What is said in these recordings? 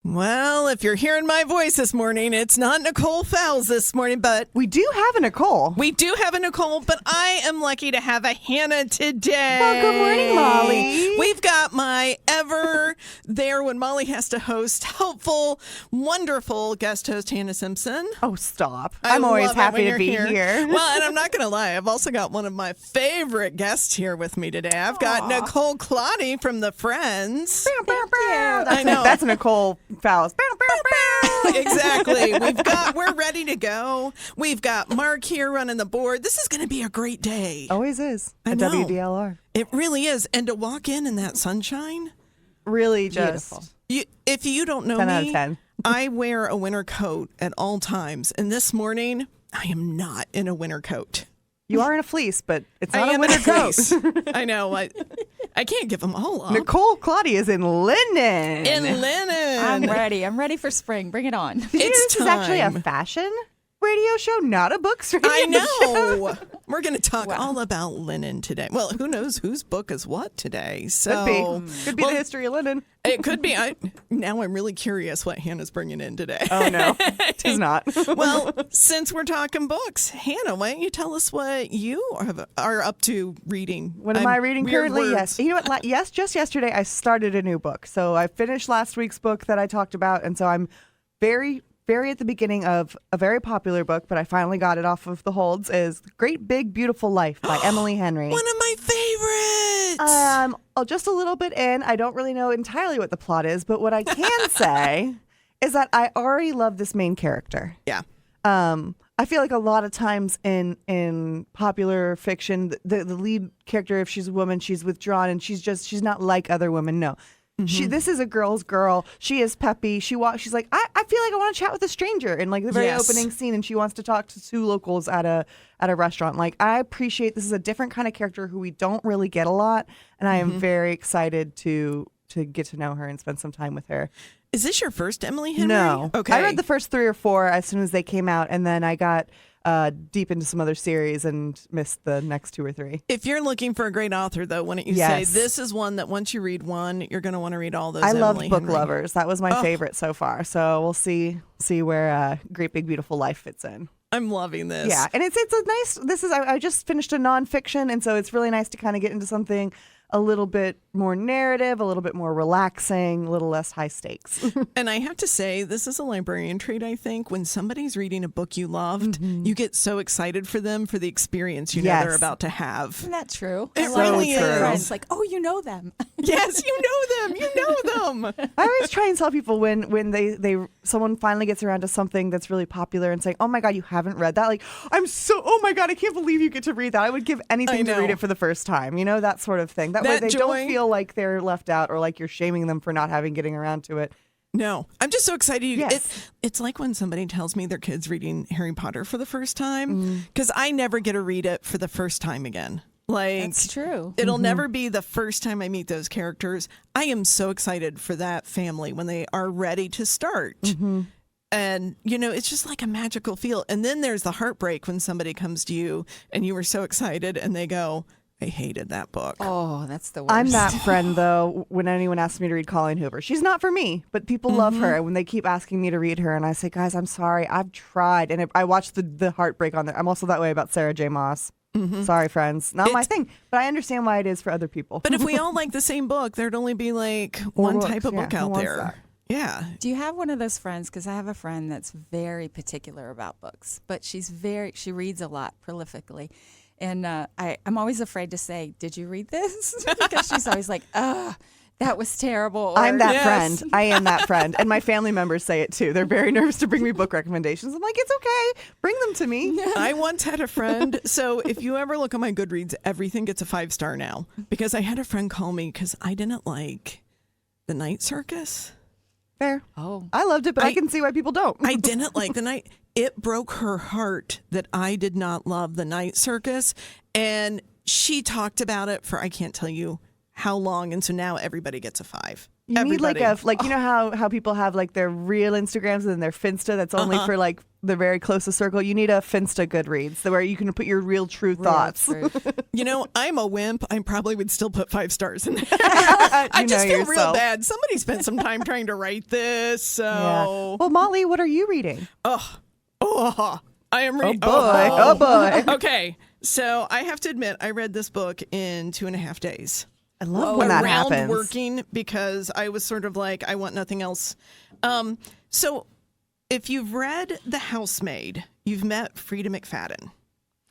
Well, if you're hearing my voice this morning, it's not Nicole Fowles this morning, but we do have a Nicole. We do have a Nicole, but I am lucky to have a Hannah today. Well, good morning, Molly. We've got my ever there when Molly has to host, helpful, wonderful guest host, Hannah Simpson. Oh, stop. I'm always happy to be here. Well, and I'm not going to lie. I've also got one of my favorite guests here with me today. I've got Nicole Klatte from the Friends. I know. That's a Nicole Fowles. Exactly. We're ready to go. We've got Mark here running the board. This is going to be a great day. Always is. I At know. WDLR. It really is. And to walk in that sunshine. Really just Beautiful. If you don't know 10 me, out of 10. I wear a winter coat at all times. And this morning, I am not in a winter coat. You are in a fleece, but it's I not a am winter in a coat. fleece. I know. I can't give them all up. Nicole Klatte is in linen. In linen. I'm ready. I'm ready for spring. Bring it on. Did you know this is actually a fashion radio show, not a books radio I know. show? We're going to talk all about linen today. Well, who knows whose book is what today? So Could be the history of linen. It could be. Now I'm really curious what Hannah's bringing in today. Oh, no. It's not. Well, since we're talking books, Hannah, why don't you tell us what you are up to reading? What am I reading currently? Words. Yes. You know what? Yes, just yesterday I started a new book. So I finished last week's book that I talked about. And so I'm very at the beginning of a very popular book, but I finally got it off of the holds, is Great Big Beautiful Life by Emily Henry. One of my favorites. Just a little bit in. I don't really know entirely what the plot is, but what I can say is that I already love this main character. Yeah. I feel like a lot of times in popular fiction, the lead character, if she's a woman, she's withdrawn and she's not like other women. No. This is a girl's girl. She is peppy. She's like, I feel like I want to chat with a stranger in like the very opening scene, and she wants to talk to two locals at a restaurant. Like, I appreciate this is a different kind of character who we don't really get a lot, and I am very excited to get to know her and spend some time with her. Is this your first Emily Henry? No. Okay. I read the first 3 or 4 as soon as they came out, and then I got deep into some other series and missed the next 2 or 3. If you're looking for a great author, though, why don't you say this is one that once you read one, you're going to want to read all those? I loved Emily Book Henry. Lovers. That was my favorite so far. So we'll see where Great Big Beautiful Life fits in. I'm loving this. Yeah, and it's a nice. I just finished a nonfiction, and so it's really nice to kind of get into something a little bit more narrative, a little bit more relaxing, a little less high stakes. And I have to say, this is a librarian trait, I think. When somebody's reading a book you loved, you get so excited for them, for the experience you know they're about to have. Isn't that true? It I really love is. Friends, like, oh, you know them. Yes, you know them. You know them. I always try and tell people when someone finally gets around to something that's really popular and saying, oh my God, you haven't read that? Like, oh my God, I can't believe you get to read that. I would give anything to read it for the first time. You know, that sort of thing. That way they don't feel like they're left out or like you're shaming them for not getting around to it. No, I'm just so excited. Yes. It's like when somebody tells me their kid's reading Harry Potter for the first time, because I never get to read it for the first time again. Like, That's true. It'll never be the first time I meet those characters. I am so excited for that family when they are ready to start. And, you know, it's just like a magical feel. And then there's the heartbreak when somebody comes to you and you were so excited and they go, I hated that book. Oh, that's the worst. I'm that friend, though, when anyone asks me to read Colleen Hoover. She's not for me, but people love her. And when they keep asking me to read her, and I say, guys, I'm sorry, I've tried. And I watched the heartbreak on there. I'm also that way about Sarah J. Maas. Sorry, friends. Not my thing, but I understand why it is for other people. But if we all like the same book, there'd only be like one type of book out there. That? Yeah. Do you have one of those friends? Because I have a friend that's very particular about books, but she reads a lot prolifically. And I'm always afraid to say, did you read this? Because she's always like, that was terrible. Or, I'm that friend. I am that friend. And my family members say it too. They're very nervous to bring me book recommendations. I'm like, it's okay. Bring them to me. I once had a friend. So if you ever look at my Goodreads, everything gets a 5-star now. Because I had a friend call me because I didn't like The Night Circus. Fair. Oh. I loved it, but I can see why people don't. I didn't like the night. It broke her heart that I did not love The Night Circus. And she talked about it for, I can't tell you how long. And so now everybody gets a 5. You need like everybody. you know how people have like their real Instagrams and then their Finsta that's only for like the very closest circle. You need a Finsta Goodreads where you can put your real true thoughts. You know, I'm a wimp. I probably would still put 5 stars in there. I just feel real bad. Somebody spent some time trying to write this. So, well, Molly, what are you reading? I am reading. Oh boy. Okay, so I have to admit, I read this book in 2.5 days. I love when that happens. Around working, because I was sort of like, I want nothing else. So if you've read The Housemaid, you've met Frieda McFadden.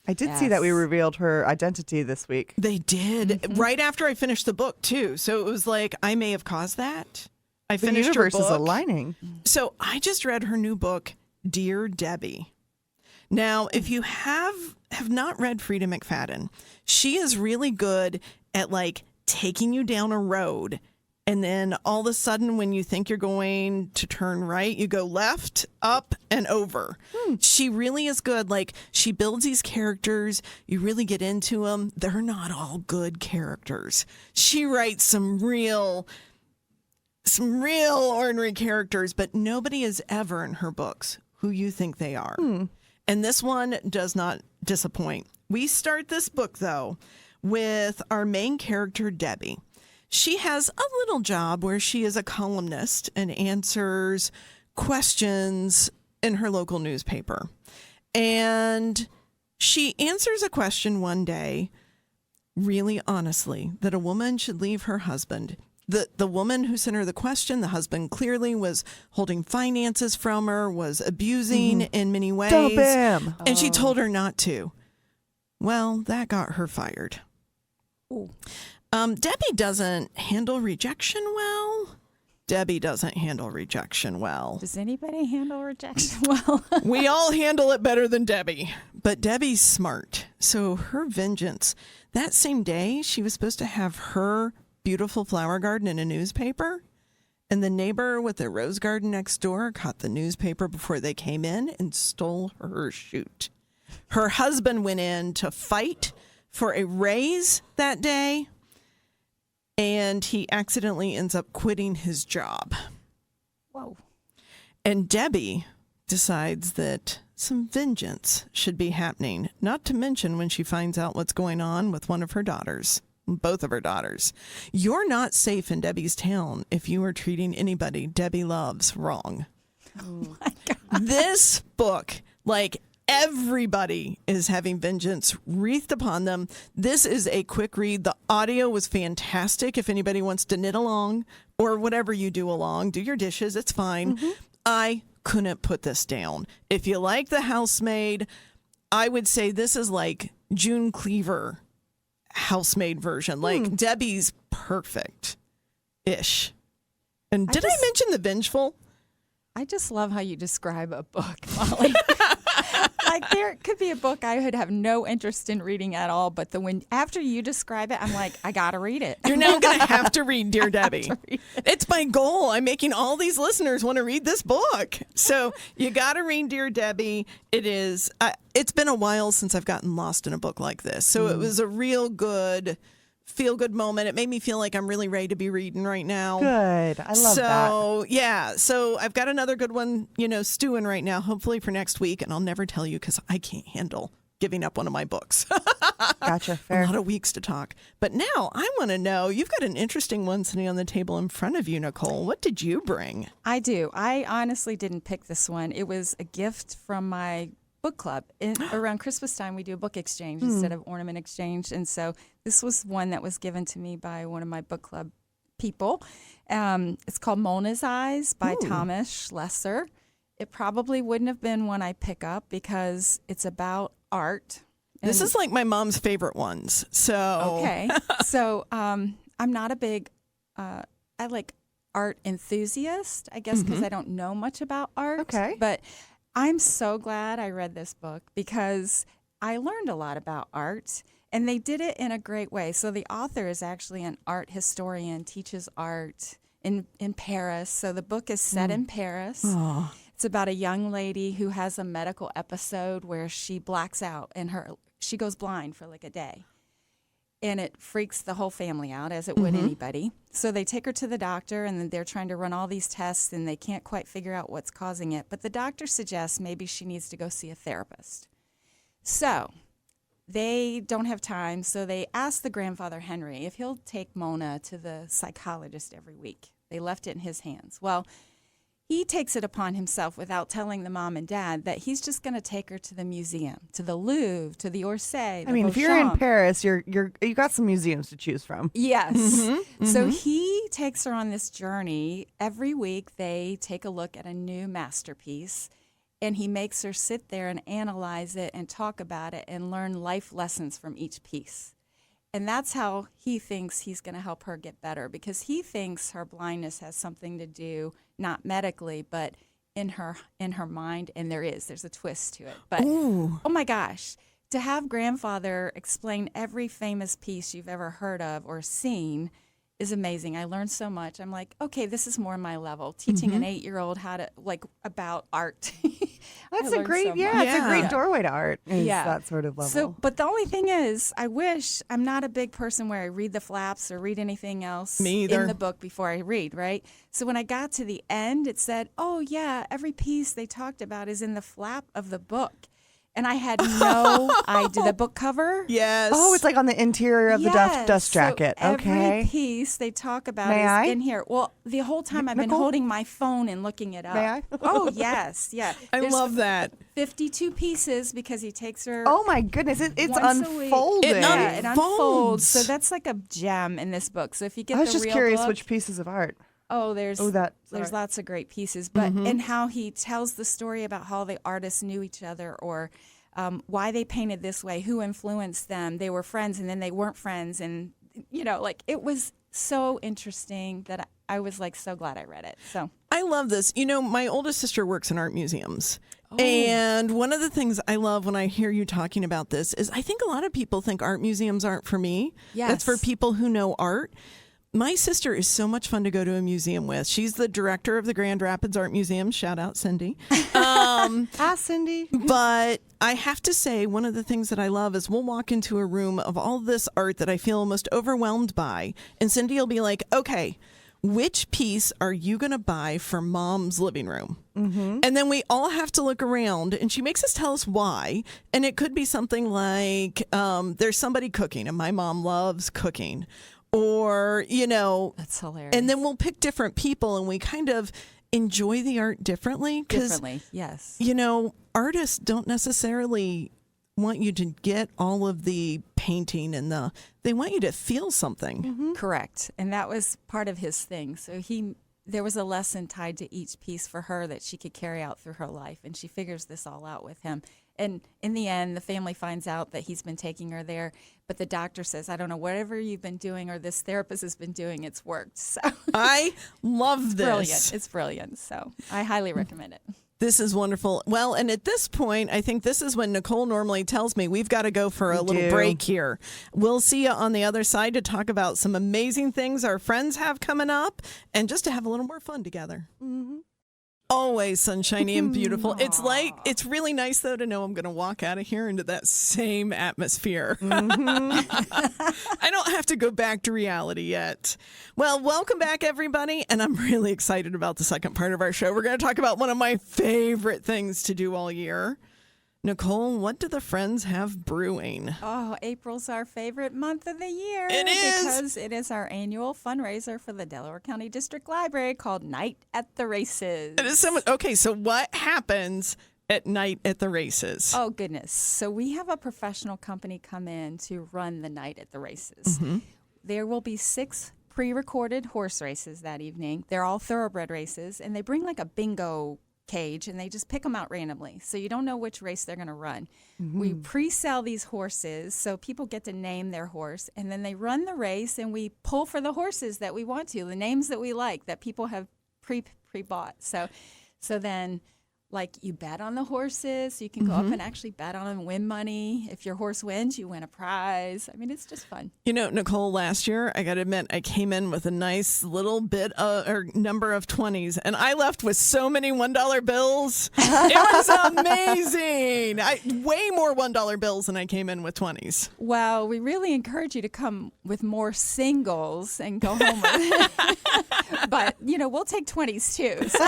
I did see that we revealed her identity this week. They did. Right after I finished the book, too. So it was like, I may have caused that. I finished her book. The universe is aligning. So I just read her new book, Dear Debbie. Now, if you have not read Frieda McFadden, she is really good at like taking you down a road, and then all of a sudden when you think you're going to turn right, you go left, up, and over. She really is good. Like, she builds these characters, you really get into them. They're not all good characters. She writes some real ordinary characters, but nobody is ever in her books who you think they are. And this one does not disappoint. We start this book, though, with our main character, Debbie. She has a little job where she is a columnist and answers questions in her local newspaper. And she answers a question one day, really honestly, that a woman should leave her husband. The woman who sent her the question, the husband clearly was holding finances from her, was abusing in many ways. Dump him. And she told her not to. Well, that got her fired. Debbie doesn't handle rejection well. Does anybody handle rejection well? We all handle it better than Debbie. But Debbie's smart. So her vengeance. That same day, she was supposed to have her beautiful flower garden in a newspaper. And the neighbor with the rose garden next door caught the newspaper before they came in and stole her shoot. Her husband went in to fight for a raise that day, and he accidentally ends up quitting his job. Whoa. And Debbie decides that some vengeance should be happening, not to mention when she finds out what's going on with one of her daughters, both of her daughters. You're not safe in Debbie's town if you are treating anybody Debbie loves wrong. Oh my God. This book, like, everybody is having vengeance wreathed upon them. This is a quick read. The audio was fantastic. If anybody wants to knit along or whatever you do along, do your dishes, it's fine. I couldn't put this down. If you like The Housemaid, I would say this is like June Cleaver Housemaid version. Like, Debbie's perfect-ish. And did I mention The Vengeful? I just love how you describe a book, Molly. Like, there could be a book I would have no interest in reading at all, but after you describe it, I'm like, I gotta read it. You're now going to have to read Dear Debbie. It's my goal. I'm making all these listeners want to read this book. So you got to read Dear Debbie. It is. It's been a while since I've gotten lost in a book like this. So it was a real good feel-good moment. It made me feel like I'm really ready to be reading right now. Good. I love that. So, yeah. So I've got another good one, stewing right now, hopefully for next week. And I'll never tell you because I can't handle giving up one of my books. Gotcha. Fair. A lot of weeks to talk. But now I want to know, you've got an interesting one sitting on the table in front of you, Nicole. What did you bring? I do. I honestly didn't pick this one. It was a gift from my book club. Around Christmas time, we do a book exchange instead of ornament exchange. And so this was one that was given to me by one of my book club people. It's called Mona's Eyes by Thomas Schlesser. It probably wouldn't have been one I pick up because it's about art. This is like my mom's favorite ones. So okay. So I'm not a big I like art enthusiast, I guess, because I don't know much about art. Okay. But I'm so glad I read this book because I learned a lot about art, and they did it in a great way. So the author is actually an art historian, teaches art in Paris. So the book is set in Paris. Oh. It's about a young lady who has a medical episode where she blacks out and she goes blind for like a day. and it freaks the whole family out, as it would anybody. So they take her to the doctor, and then they're trying to run all these tests, and they can't quite figure out what's causing it. But the doctor suggests maybe she needs to go see a therapist. So they don't have time, so they ask the grandfather, Henry, if he'll take Mona to the psychologist every week. They left it in his hands. Well, he takes it upon himself without telling the mom and dad that he's just going to take her to the museum, to the Louvre, to the Orsay. I mean, if you're in Paris, you got some museums to choose from. Yes. So he takes her on this journey. Every week they take a look at a new masterpiece, and he makes her sit there and analyze it and talk about it and learn life lessons from each piece. And that's how he thinks he's going to help her get better, because he thinks her blindness has something to do, not medically, but in her mind. And there's a twist to it. But oh my gosh, to have grandfather explain every famous piece you've ever heard of or seen is amazing. I learned so much. I'm like, okay, this is more my level. Teaching an 8-year-old how to about art. That's a great, it's a great doorway to art. Is that sort of level. So, but the only thing is, I wish I'm not a big person where I read the flaps or read anything else in the book before I read, right? So when I got to the end, it said, oh yeah, every piece they talked about is in the flap of the book. And I had no idea. The book cover? Yes. Oh, it's like on the interior of the dust jacket. So okay. Every piece they talk about is in here. Well, the whole time I've been holding my phone and looking it up. May I? Oh, yes. Yeah. I love that. 52 pieces because he takes her. Oh, my goodness. It's unfolded. It unfolds. So that's like a gem in this book. So if you get the real book. I was just curious which pieces of art. Oh, there's lots of great pieces, but and how he tells the story about how the artists knew each other, or why they painted this way, who influenced them. They were friends, and then they weren't friends, and it was so interesting that I was like so glad I read it. So I love this. My oldest sister works in art museums. And one of the things I love when I hear you talking about this is I think a lot of people think art museums aren't for me. Yes. That's for people who know art. My sister is so much fun to go to a museum with. She's the director of the Grand Rapids Art Museum. Shout out, Cindy. Hi, Cindy. But I have to say, one of the things that I love is we'll walk into a room of all this art that I feel almost overwhelmed by. And Cindy will be like, okay, which piece are you going to buy for Mom's living room? Mm-hmm. And then we all have to look around, and she makes us tell us why. And it could be something like there's somebody cooking, and my mom loves cooking. Or, that's hilarious. And then we'll pick different people, and we kind of enjoy the art differently. Differently, yes. Artists don't necessarily want you to get all of the painting and they want you to feel something. Mm-hmm. Correct. And that was part of his thing. So there was a lesson tied to each piece for her that she could carry out through her life. And she figures this all out with him. And in the end, the family finds out that he's been taking her there. But the doctor says, I don't know, whatever you've been doing or this therapist has been doing, it's worked. So I love this. Brilliant. It's brilliant. So I highly recommend it. This is wonderful. Well, and at this point, I think this is when Nicole normally tells me we've got to go for a little break here. We'll see you on the other side to talk about some amazing things our friends have coming up and just to have a little more fun together. Mm-hmm. Always sunshiny and beautiful. It's really nice, though, to know I'm going to walk out of here into that same atmosphere. Mm-hmm. I don't have to go back to reality yet. Well, welcome back, everybody. And I'm really excited about the second part of our show. We're going to talk about one of my favorite things to do all year. Nicole, what do the Friends have brewing? Oh, April's our favorite month of the year. It is. Because it is our annual fundraiser for the Delaware County District Library called Night at the Races. It is so much. Okay, so what happens at Night at the Races? Oh, goodness. So we have a professional company come in to run the Night at the Races. Mm-hmm. There will be 6 pre-recorded horse races that evening. They're all thoroughbred races, and they bring like a bingo cage and they just pick them out randomly, so you don't know which race they're going to run. Mm-hmm. We pre-sell these horses so people get to name their horse, and then they run the race and we pull for the horses that we want to, the names that we like that people have pre-bought. So then like you bet on the horses. So you can go up and actually bet on them and win money. If your horse wins, you win a prize. I mean, it's just fun. You know, Nicole, last year, I got to admit, I came in with a nice little bit or number of 20s, and I left with so many $1 bills. It was amazing. Way more $1 bills than I came in with 20s. Well, we really encourage you to come with more singles and go home with it. But, you know, we'll take 20s too. So.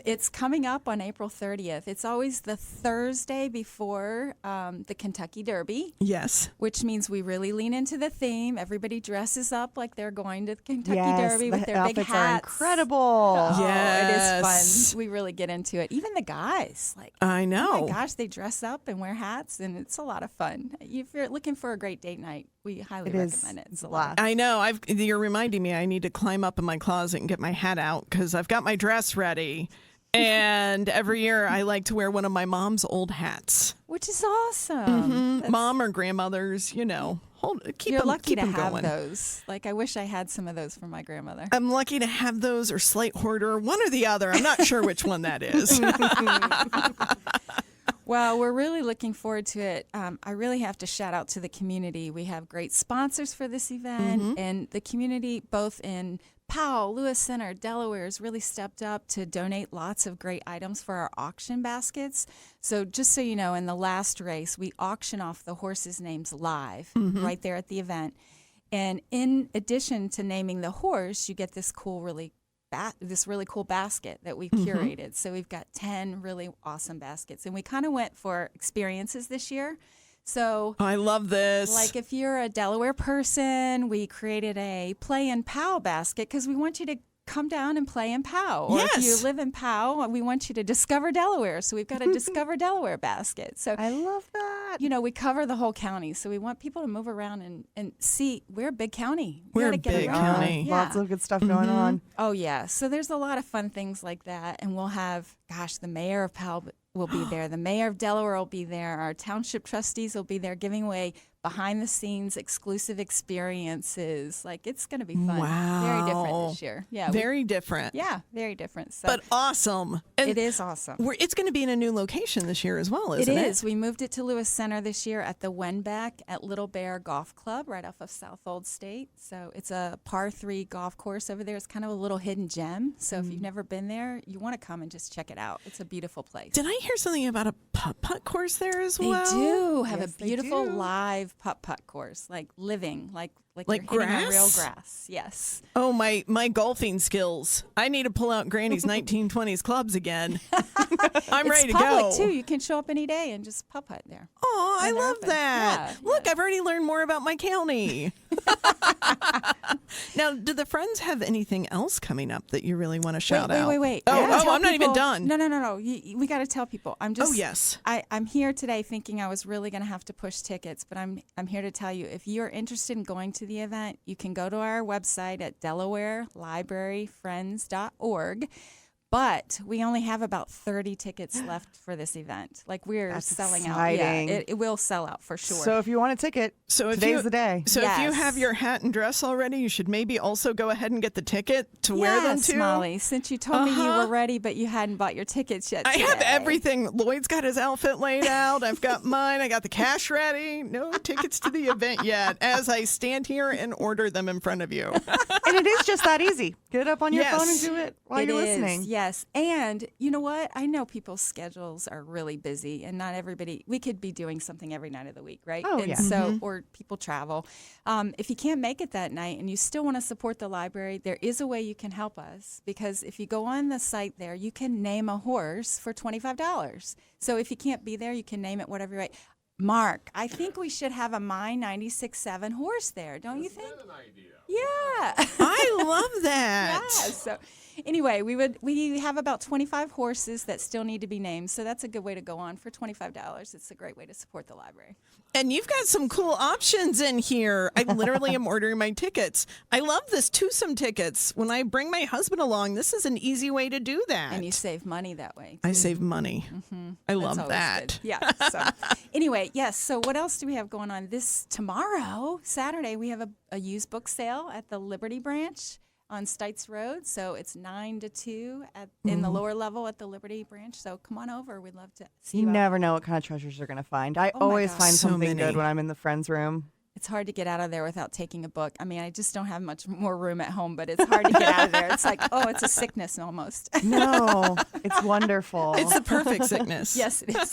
It's coming up on April 30th. It's always the Thursday before the Kentucky Derby. Yes. Which means we really lean into the theme. Everybody dresses up like they're going to the Kentucky Derby with their big hats. Are incredible. Oh, Yes. it is fun. We really get into it. Even the guys. Like, I know. oh my gosh, they dress up and wear hats, and it's a lot of fun. If you're looking for a great date night, we highly recommend it. It's a lot. I know. You're reminding me I need to climb up in my closet and get my hat out because I've got my dress ready. And every year I like to wear one of my mom's old hats. Which is awesome. Mom or grandmother's, you know. You're lucky to them have going. those. Like, I wish I had some of those from my grandmother. I'm lucky to have those or Slate Hoarder, one or the other. I'm not sure which one that is. Well, we're really looking forward to it. I really have to shout out to the community. We have great sponsors for this event, and the community, both in Powell, Lewis Center, Delaware, has really stepped up to donate lots of great items for our auction baskets. So just so you know, in the last race, we auction off the horses' names live right there at the event. And in addition to naming the horse, you get this really cool basket that we've curated. So we've got 10 really awesome baskets. And we kind of went for experiences this year. So I love this. Like if you're a Delaware person, we created a play in Powell basket because we want you to come down and play in Powell. Or if you live in Powell, we want you to discover Delaware. So we've got a Discover Delaware basket. So I love that. You know, we cover the whole county. So we want people to move around and see we're a big county. We're a gotta get big around. county. Yeah. Lots of good stuff going on. Oh, yeah. So there's a lot of fun things like that. And we'll have, the mayor of Powell will be there. The mayor of Delaware will be there. Our township trustees will be there giving away behind-the-scenes exclusive experiences. Like, it's going to be fun. Wow. Very different this year. Yeah. Very different. Yeah, very different. So But awesome. And it is awesome. It's going to be in a new location this year as well, isn't it? It is. We moved it to Lewis Center this year at the Wenbeck at Little Bear Golf Club right off of South Old State. So it's a par 3 golf course over there. It's kind of a little hidden gem. So if you've never been there, you want to come and just check it out. It's a beautiful place. Did I hear something about a putt-putt course there as well? They do have Yes, a they beautiful do. live putt-putt course, like living, like Like you're hitting on real grass? grass. Yes. Oh, my golfing skills. I need to pull out Granny's 1920s clubs again. I'm ready to It's public, go. too. You can show up any day and just putt-putt there. Oh, I And they're love open. that. Yeah, Look, yeah. I've already learned more about my county. Now, do the Friends have anything else coming up that you really want to shout out? Wait. Oh, I gotta tell I'm not even people- done. No. We got to tell people. I'm just. Oh, yes. I'm here today thinking I was really going to have to push tickets, but I'm here to tell you if you're interested in going to the event, you can go to our website at DelawareLibraryFriends.org. But we only have about 30 tickets left for this event. Like, we're That's selling exciting. out. Yeah, it will sell out for sure. So if you want a ticket, today's the day. So if you Yes. have your hat and dress already, you should maybe also go ahead and get the ticket to wear them too. Molly, since you told me you were ready, but you hadn't bought your tickets yet I have today. everything. Lloyd's got his outfit laid out. I've got mine. I got the cash ready. No tickets to the event yet as I stand here and order them in front of you. And it is just that easy. Get it up on your Yes. phone and do it while It you're is, listening. yes. And you know what? I know people's schedules are really busy, and not everybody, we could be doing something every night of the week, right? Oh, and yeah. so, or people travel. If you can't make it that night and you still want to support the library, there is a way you can help us, because if you go on the site there, you can name a horse for $25. So if you can't be there, you can name it whatever you like. Mark, I think we should have a My 96.7 horse there, don't you think? Yeah. I love that. Yeah. So anyway, we have about 25 horses that still need to be named. So that's a good way to go on for $25. It's a great way to support the library. And you've got some cool options in here. I literally am ordering my tickets. I love this twosome tickets. When I bring my husband along, this is an easy way to do that. And you save money that way. I save money. I That's love always that. good. Yeah. So anyway, yes. So what else do we have going on? Tomorrow, Saturday, we have a used book sale at the Liberty branch on Stites Road. So it's 9 to 2 in the lower level at the Liberty branch. So come on over. We'd love to see you. You out never there. know what kind of treasures you're going to find. I Oh my always gosh. find So something many. good when I'm in the friends room. It's hard to get out of there without taking a book. I mean, I just don't have much more room at home, but it's hard to get out of there. It's like, oh, it's a sickness almost. No, it's wonderful. It's the perfect sickness. Yes, it is.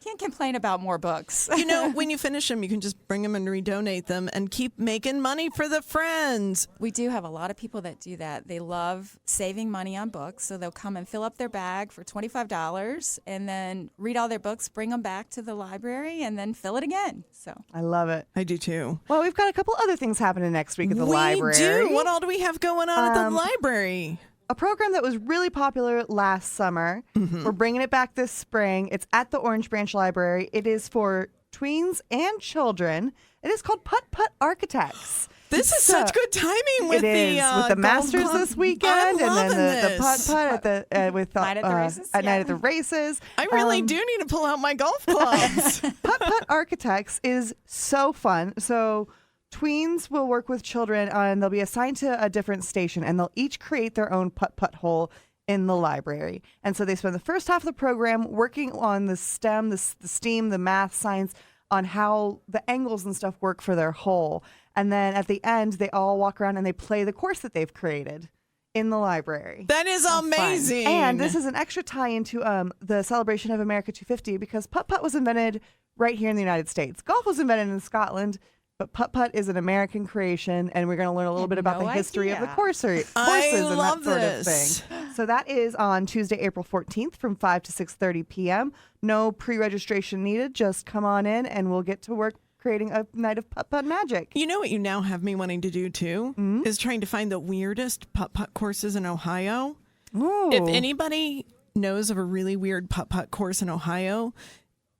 Can't complain about more books. You know, when you finish them, you can just bring them and redonate them and keep making money for the friends. We do have a lot of people that do that. They love saving money on books, so they'll come and fill up their bag for $25 and then read all their books, bring them back to the library, and then fill it again. So I love it. I do too. Well, we've got a couple other things happening next week at the we library. do. What all do we have going on at the library? A program that was really popular last summer. We're bringing it back this spring. It's at the Orange Branch Library. It is for tweens and children. It is called Putt Putt Architects. This is such good timing with it is the with the Golf Masters Club. this weekend, I'm and then loving the putt this. putt at the with Night at the races? at night Yeah. at the races. I really do need to pull out my golf clubs. Putt Putt Architects is so fun. So tweens will work with children, and they'll be assigned to a different station, and they'll each create their own putt putt hole in the library. And so they spend the first half of the program working on the STEM, the STEAM, the math, science, on how the angles and stuff work for their hole. And then at the end, they all walk around and they play the course that they've created in the library. That is amazing. And this is an extra tie into the celebration of America 250 because putt-putt was invented right here in the United States. Golf was invented in Scotland, but putt-putt is an American creation, and we're going to learn a little bit about no the history of the idea. courses I and love that sort this. of thing. So that is on Tuesday, April 14th from 5 to 6:30 p.m. No pre-registration needed. Just come on in, and we'll get to work creating a night of putt-putt magic. You know what you now have me wanting to do too? Is trying to find the weirdest putt-putt courses in Ohio. Ooh. If anybody knows of a really weird putt-putt course in Ohio,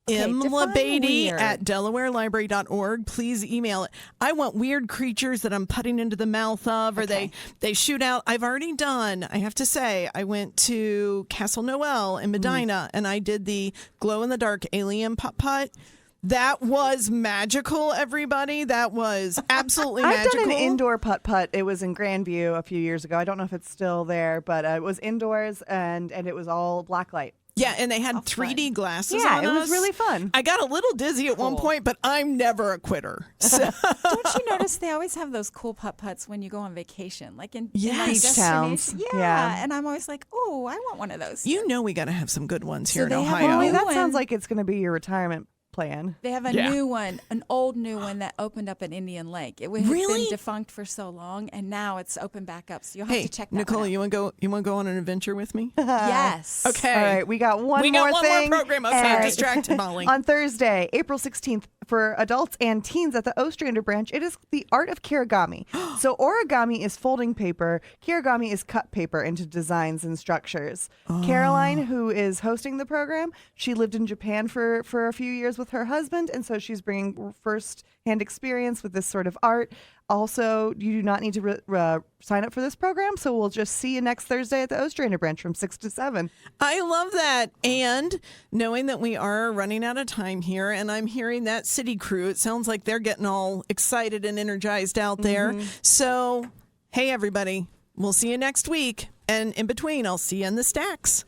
define MLaBadie weird. at DelawareLibrary.org. Please email it. I want weird creatures that I'm putting into the mouth of, or they shoot out. I've already done, I have to say, I went to Castle Noel in Medina and I did the glow-in-the-dark alien putt-putt. That was magical, everybody. That was absolutely I've magical. done an indoor putt-putt. It was in Grandview a few years ago. I don't know if it's still there, but it was indoors, and it was all black light. Yeah, and they had 3D glasses Yeah, on it was us. really fun. I got a little dizzy at one Cool. point, but I'm never a quitter. So, Don't you notice they always have those cool putt-putts when you go on vacation? Like in Yes. like Beach towns. destination- Yeah. And I'm always like, oh, I want one of those. you know we got to have some good ones here in they have Ohio. all Well, that one. sounds like it's going to be your retirement plan. They have a Yeah. new one, an old new one that opened up at Indian Lake. It had Really? been defunct for so long, and now it's opened back up. So you'll have Hey, to check that Nicole, one out. you want to go on an adventure with me? Yes. Okay. All right, we got one We more got one thing. more program. Okay, I'm distracted, Molly. On Thursday, April 16th, for adults and teens at the Ostrander branch, it is the art of kirigami. So origami is folding paper. Kirigami is cut paper into designs and structures. Caroline, who is hosting the program, she lived in Japan for a few years with her husband, and so she's bringing first-hand experience with this sort of art. Also, you do not need to sign up for this program, so we'll just see you next Thursday at the Ostrander branch from 6 to 7. I love that. And knowing that we are running out of time here, and I'm hearing that city crew, it sounds like they're getting all excited and energized out there. So, hey, everybody, we'll see you next week. And in between, I'll see you in the stacks.